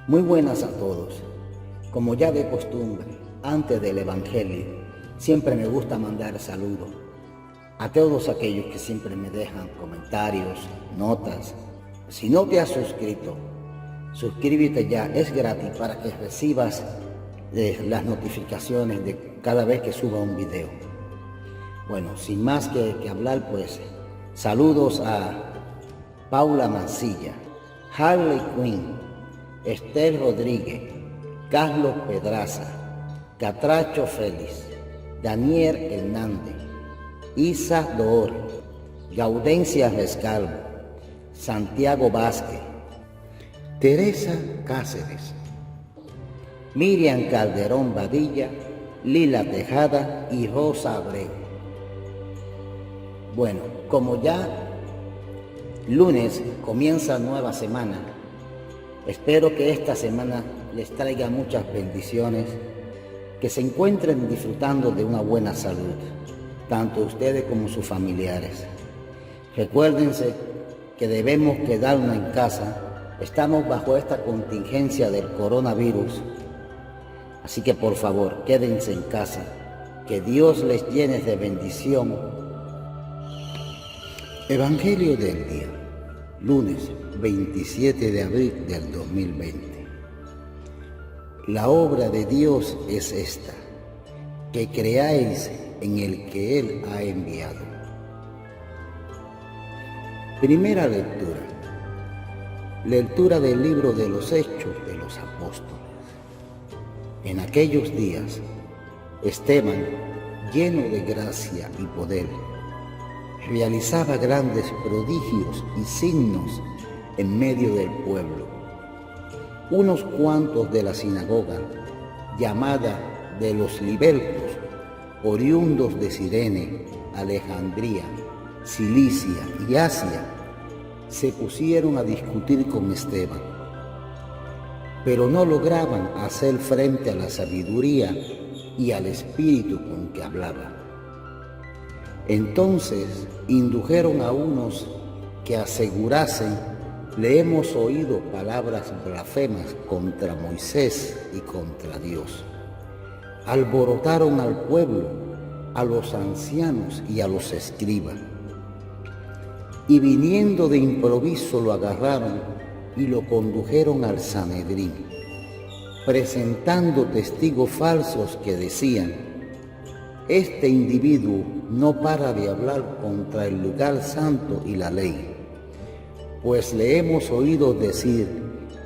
Muy buenas a todos. Como ya de costumbre, antes del Evangelio, siempre me gusta mandar saludos a todos aquellos que siempre me dejan comentarios, notas. Si no te has suscrito, suscríbete ya, es gratis para que recibas las notificaciones de cada vez que suba un video. Bueno, sin más que hablar, pues, saludos a Paula Mancilla, Harley Quinn, Esther Rodríguez, Carlos Pedraza, Catracho Félix, Daniel Hernández, Isa Door, Gaudencia Rescalvo, Santiago Vázquez, Teresa Cáceres, Miriam Calderón Badilla, Lila Tejada y Rosa Abreu. Bueno, como ya lunes comienza nueva semana, espero que esta semana les traiga muchas bendiciones, que se encuentren disfrutando de una buena salud, tanto ustedes como sus familiares. Recuérdense que debemos quedarnos en casa, estamos bajo esta contingencia del coronavirus, así que por favor quédense en casa, que Dios les llene de bendición. Evangelio del día, lunes 27 de abril del 2020. La obra de Dios es esta, que creáis en el que Él ha enviado. Primera lectura. Lectura del libro de los Hechos de los Apóstoles. En aquellos días, Esteban, lleno de gracia y poder, realizaba grandes prodigios y signos en medio del pueblo. Unos cuantos de la sinagoga, llamada de los libertos, oriundos de Cirene, Alejandría, Cilicia y Asia, se pusieron a discutir con Esteban, pero no lograban hacer frente a la sabiduría y al espíritu con que hablaba. Entonces indujeron a unos que asegurasen: le hemos oído palabras blasfemas contra Moisés y contra Dios. Alborotaron al pueblo, a los ancianos y a los escribas. Y viniendo de improviso lo agarraron y lo condujeron al Sanedrín, presentando testigos falsos que decían: este individuo no para de hablar contra el lugar santo y la ley, pues le hemos oído decir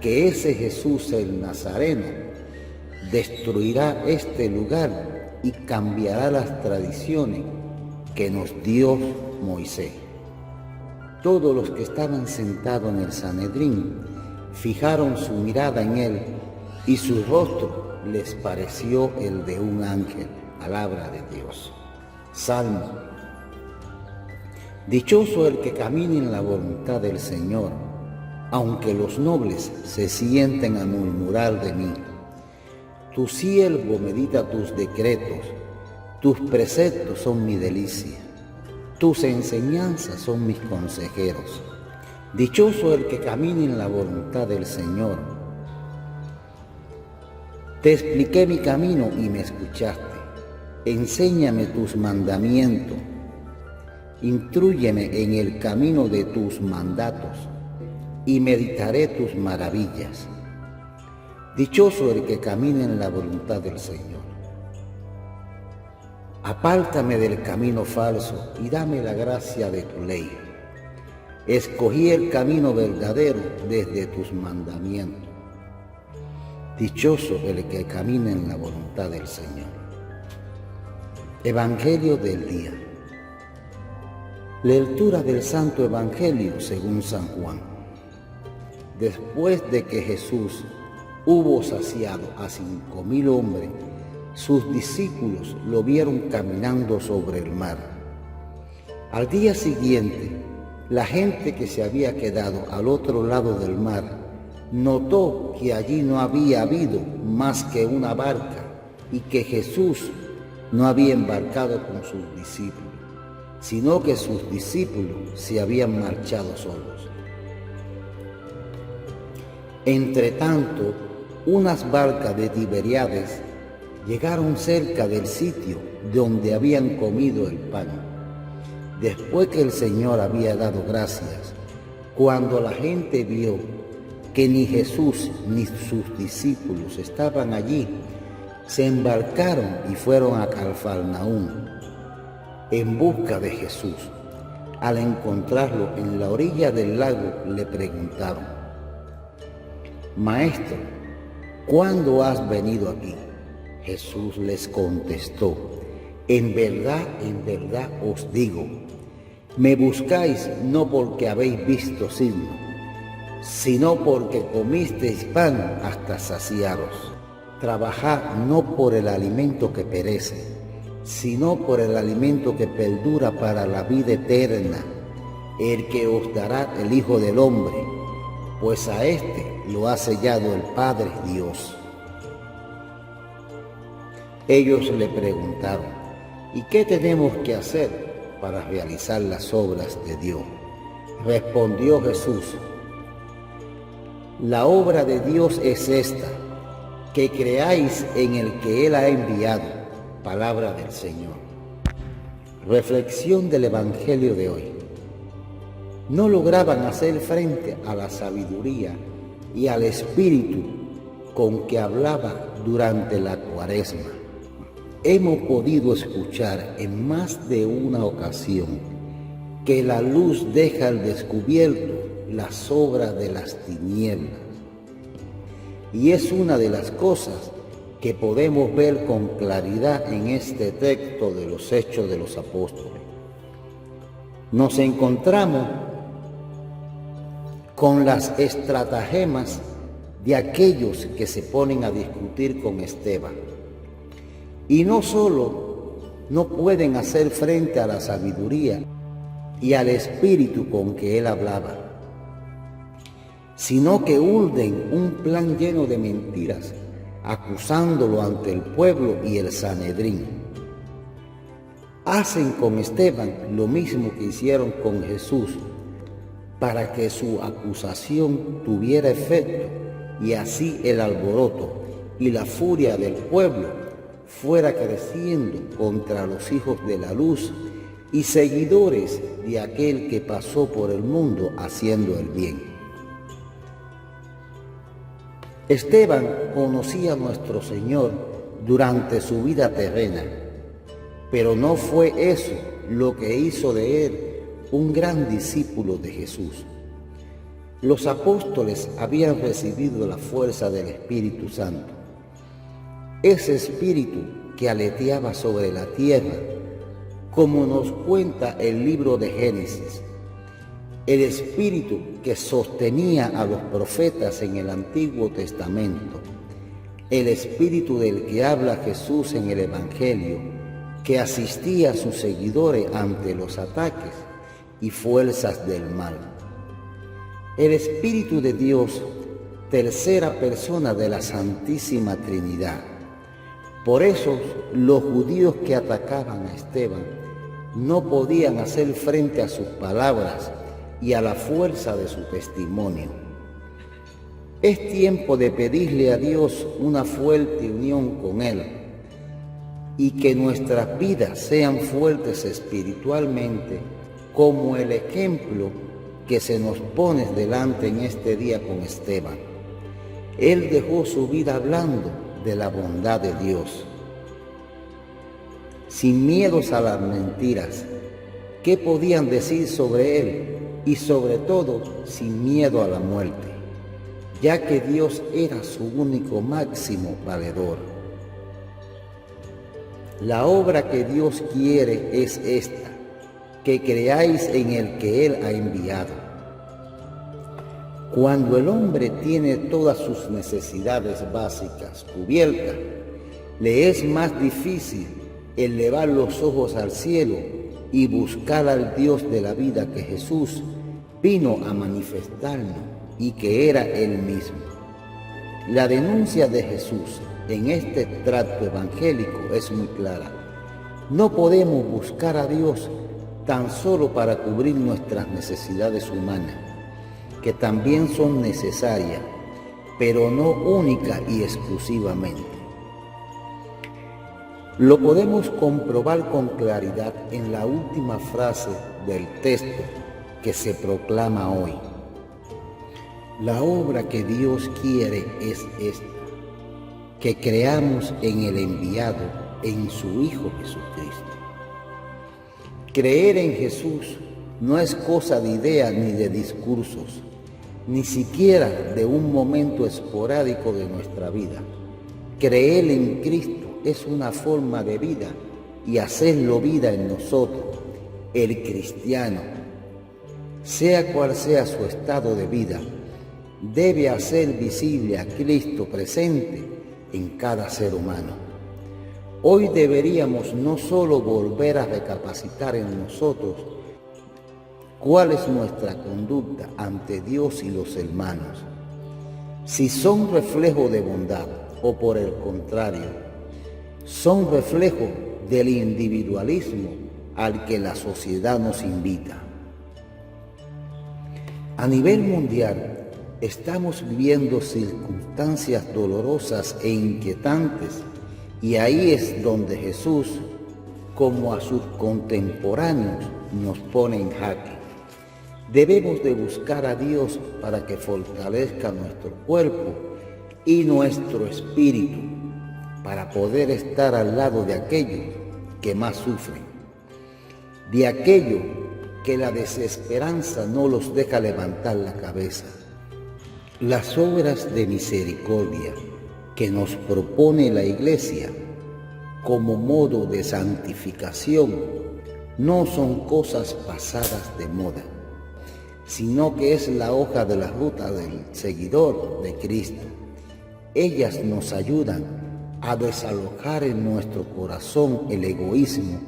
que ese Jesús el Nazareno destruirá este lugar y cambiará las tradiciones que nos dio Moisés. Todos los que estaban sentados en el Sanedrín fijaron su mirada en él y su rostro les pareció el de un ángel. Palabra de Dios. Salmo. Dichoso el que camina en la voluntad del Señor, aunque los nobles se sienten a murmurar de mí. Tu siervo medita tus decretos, tus preceptos son mi delicia, tus enseñanzas son mis consejeros. Dichoso el que camina en la voluntad del Señor. Te expliqué mi camino y me escuchaste. Enséñame tus mandamientos, instrúyeme en el camino de tus mandatos, y meditaré tus maravillas. Dichoso el que camina en la voluntad del Señor. Apártame del camino falso y dame la gracia de tu ley. Escogí el camino verdadero desde tus mandamientos. Dichoso el que camina en la voluntad del Señor. Evangelio del día. Lectura del Santo Evangelio según San Juan. Después de que Jesús hubo saciado a 5,000 hombres, sus discípulos lo vieron caminando sobre el mar. Al día siguiente, la gente que se había quedado al otro lado del mar notó que allí no había habido más que una barca y que Jesús no había embarcado con sus discípulos, sino que sus discípulos se habían marchado solos. Entretanto, unas barcas de Tiberíades llegaron cerca del sitio donde habían comido el pan. Después que el Señor había dado gracias, cuando la gente vio que ni Jesús ni sus discípulos estaban allí, se embarcaron y fueron a Cafarnaúm en busca de Jesús. Al encontrarlo en la orilla del lago, le preguntaron: Maestro, ¿cuándo has venido aquí? Jesús les contestó: en verdad os digo, me buscáis no porque habéis visto signos, sino porque comisteis pan hasta saciaros. Trabajad no por el alimento que perece, sino por el alimento que perdura para la vida eterna, el que os dará el Hijo del Hombre, pues a éste lo ha sellado el Padre Dios. Ellos le preguntaron: ¿y qué tenemos que hacer para realizar las obras de Dios? Respondió Jesús: la obra de Dios es esta, que creáis en el que Él ha enviado. Palabra del Señor. Reflexión del Evangelio de hoy. No lograban hacer frente a la sabiduría y al espíritu con que hablaba durante la Cuaresma. Hemos podido escuchar en más de una ocasión que la luz deja al descubierto las obras de las tinieblas. Y es una de las cosas que podemos ver con claridad en este texto de los Hechos de los Apóstoles. Nos encontramos con las estratagemas de aquellos que se ponen a discutir con Esteban. Y no solo no pueden hacer frente a la sabiduría y al espíritu con que él hablaba, sino que urden un plan lleno de mentiras, acusándolo ante el pueblo y el Sanedrín. Hacen con Esteban lo mismo que hicieron con Jesús, para que su acusación tuviera efecto y así el alboroto y la furia del pueblo fuera creciendo contra los hijos de la luz y seguidores de aquel que pasó por el mundo haciendo el bien. Esteban conocía a nuestro Señor durante su vida terrena, pero no fue eso lo que hizo de él un gran discípulo de Jesús. Los apóstoles habían recibido la fuerza del Espíritu Santo, ese espíritu que aleteaba sobre la tierra, como nos cuenta el libro de Génesis. El espíritu que sostenía a los profetas en el Antiguo Testamento, el espíritu del que habla Jesús en el Evangelio, que asistía a sus seguidores ante los ataques y fuerzas del mal. El Espíritu de Dios, tercera persona de la Santísima Trinidad. Por eso los judíos que atacaban a Esteban no podían hacer frente a sus palabras y a la fuerza de su testimonio. Es tiempo de pedirle a Dios una fuerte unión con Él y que nuestras vidas sean fuertes espiritualmente, como el ejemplo que se nos pone delante en este día con Esteban. Él dejó su vida hablando de la bondad de Dios, sin miedos a las mentiras. ¿Qué podían decir sobre él? Y sobre todo, sin miedo a la muerte, ya que Dios era su único máximo valedor. La obra que Dios quiere es esta, que creáis en el que Él ha enviado. Cuando el hombre tiene todas sus necesidades básicas cubiertas, le es más difícil elevar los ojos al cielo y buscar al Dios de la vida que Jesús vino a manifestarnos y que era Él mismo. La denuncia de Jesús en este tracto evangélico es muy clara. No podemos buscar a Dios tan solo para cubrir nuestras necesidades humanas, que también son necesarias, pero no única y exclusivamente. Lo podemos comprobar con claridad en la última frase del texto que se proclama hoy. La obra que Dios quiere es esta, que creamos en el enviado, en su Hijo Jesucristo. Creer en Jesús no es cosa de ideas ni de discursos, ni siquiera de un momento esporádico de nuestra vida. Creer en Cristo es una forma de vida y hacerlo vida en nosotros, el cristiano. Sea cual sea su estado de vida, debe hacer visible a Cristo presente en cada ser humano. Hoy deberíamos no solo volver a recapacitar en nosotros cuál es nuestra conducta ante Dios y los hermanos, si son reflejo de bondad o por el contrario, son reflejo del individualismo al que la sociedad nos invita. A nivel mundial, estamos viviendo circunstancias dolorosas e inquietantes, y ahí es donde Jesús, como a sus contemporáneos, nos pone en jaque. Debemos de buscar a Dios para que fortalezca nuestro cuerpo y nuestro espíritu, para poder estar al lado de aquellos que más sufren, de aquellos que la desesperanza no los deja levantar la cabeza. Las obras de misericordia que nos propone la Iglesia como modo de santificación no son cosas pasadas de moda, sino que es la hoja de la ruta del seguidor de Cristo. Ellas nos ayudan a desalojar en nuestro corazón el egoísmo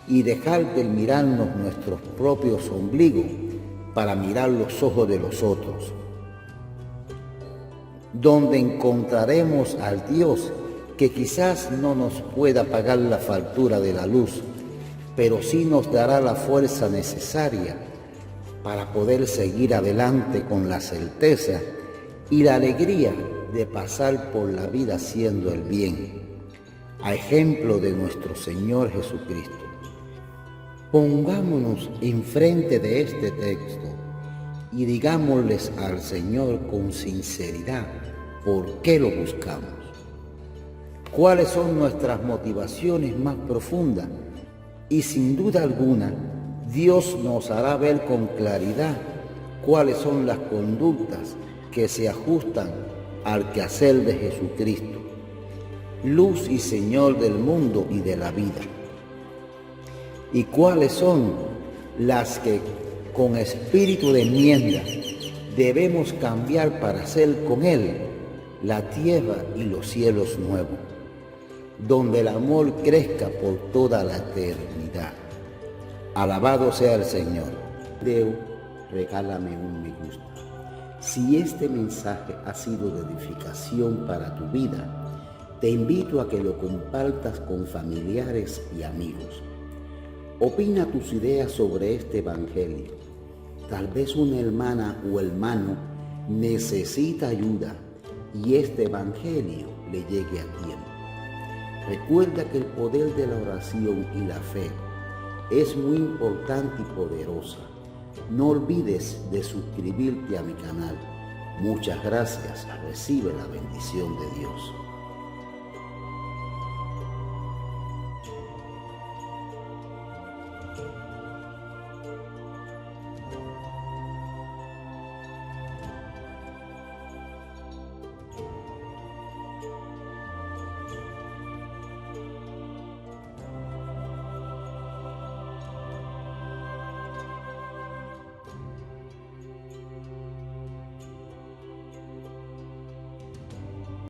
y dejar de mirarnos nuestros propios ombligos para mirar los ojos de los otros, donde encontraremos al Dios que quizás no nos pueda pagar la factura de la luz, pero sí nos dará la fuerza necesaria para poder seguir adelante con la certeza y la alegría de pasar por la vida haciendo el bien, a ejemplo de nuestro Señor Jesucristo. Pongámonos enfrente de este texto y digámosles al Señor con sinceridad por qué lo buscamos, cuáles son nuestras motivaciones más profundas, y sin duda alguna Dios nos hará ver con claridad cuáles son las conductas que se ajustan al quehacer de Jesucristo, luz y Señor del mundo y de la vida, y cuáles son las que con espíritu de enmienda debemos cambiar para hacer con Él la tierra y los cielos nuevos, donde el amor crezca por toda la eternidad. Alabado sea el Señor. Deo, regálame un me gusta. Si este mensaje ha sido de edificación para tu vida, te invito a que lo compartas con familiares y amigos. Opina tus ideas sobre este evangelio. Tal vez una hermana o hermano necesita ayuda y este evangelio le llegue a tiempo. Recuerda que el poder de la oración y la fe es muy importante y poderosa. No olvides de suscribirte a mi canal. Muchas gracias. Recibe la bendición de Dios.